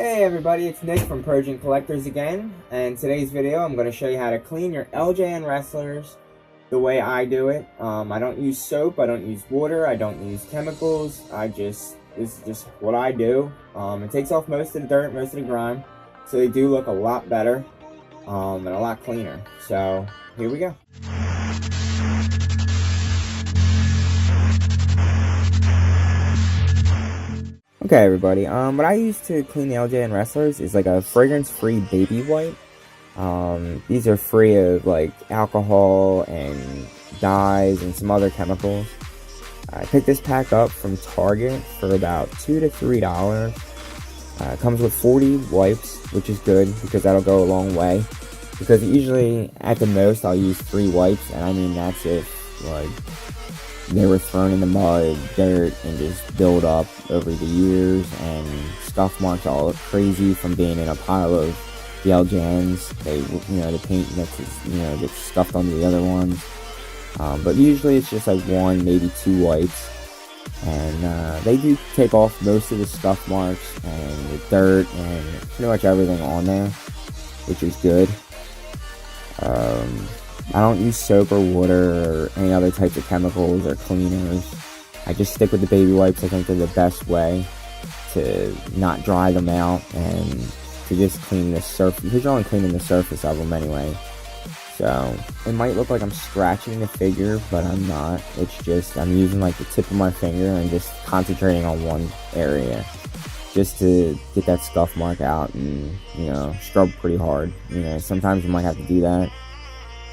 Hey everybody, it's Nick from LJN Collectors again, and today's video I'm going to show you how to clean your LJN wrestlers the way I do it. I don't use soap, I don't use water, I don't use chemicals, this is just what I do. It takes off most of the dirt, most of the grime, so they do look a lot better and a lot cleaner. So here we go. Okay everybody, what I use to clean the LJN wrestlers is like a fragrance-free baby wipe. These are free of like alcohol and dyes and some other chemicals. I picked this pack up from Target for about $2 to $3. It comes with 40 wipes, which is good because that'll go a long way. Because usually at the most I'll use 3 wipes, and I mean that's if like they were thrown in the mud, dirt, and just build up over the years, and scuff marks all crazy from being in a pile of the LJNs. They, the paint gets scuffed onto the other ones. But usually it's just like 1, maybe 2 wipes, and they do take off most of the scuff marks and the dirt and pretty much everything on there, which is good. I don't use soap or water or any other types of chemicals or cleaners. I just stick with the baby wipes. I think they're the best way to not dry them out and to just clean the surface, because you're only cleaning the surface of them anyway. So it might look like I'm scratching the figure, but I'm not. It's just I'm using like the tip of my finger and just concentrating on one area just to get that scuff mark out and, scrub pretty hard. Sometimes you might have to do that.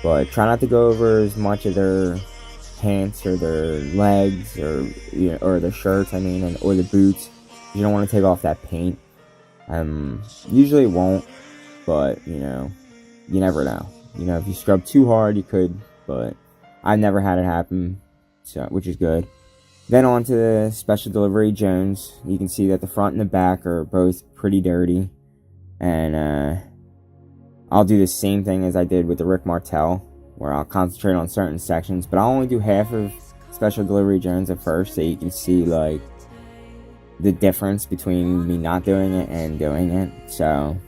But try not to go over as much of their pants or their legs or their shirts, or the boots. You don't want to take off that paint. Usually it won't, but you never know. If you scrub too hard, you could, but I've never had it happen, so which is good. Then on to the Special Delivery Jones. You can see that the front and the back are both pretty dirty, and I'll do the same thing as I did with the Rick Martel, where I'll concentrate on certain sections, but I'll only do half of Special Delivery Jones at first, so you can see like the difference between me not doing it and doing it. So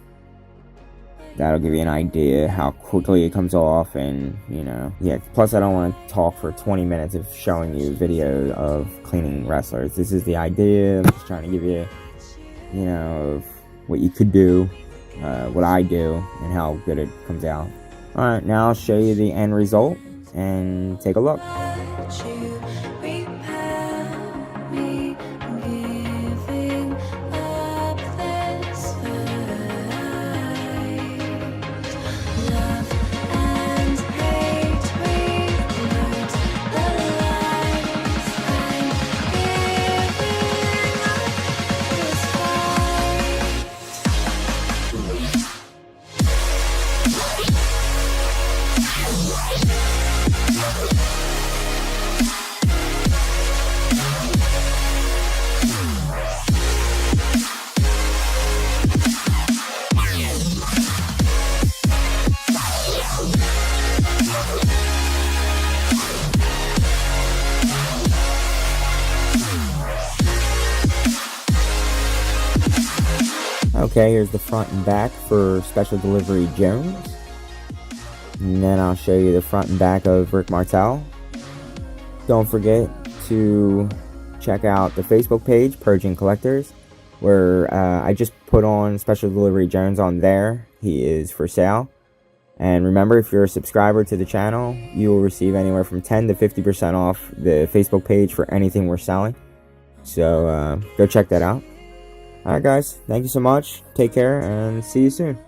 that'll give you an idea how quickly it comes off, and yeah. Plus, I don't want to talk for 20 minutes of showing you video of cleaning wrestlers. This is the idea. I'm just trying to give you, of what you could do. What I do and how good it comes out. Alright, now I'll show you the end result and take a look. Okay, here's the front and back for Special Delivery Jones. And then I'll show you the front and back of Rick Martel. Don't forget to check out the Facebook page, LJN Collectors, where I just put on Special Delivery Jones on there. He is for sale. And remember, if you're a subscriber to the channel, you will receive anywhere from 10 to 50% off the Facebook page for anything we're selling. So go check that out. Alright guys, thank you so much, take care, and see you soon.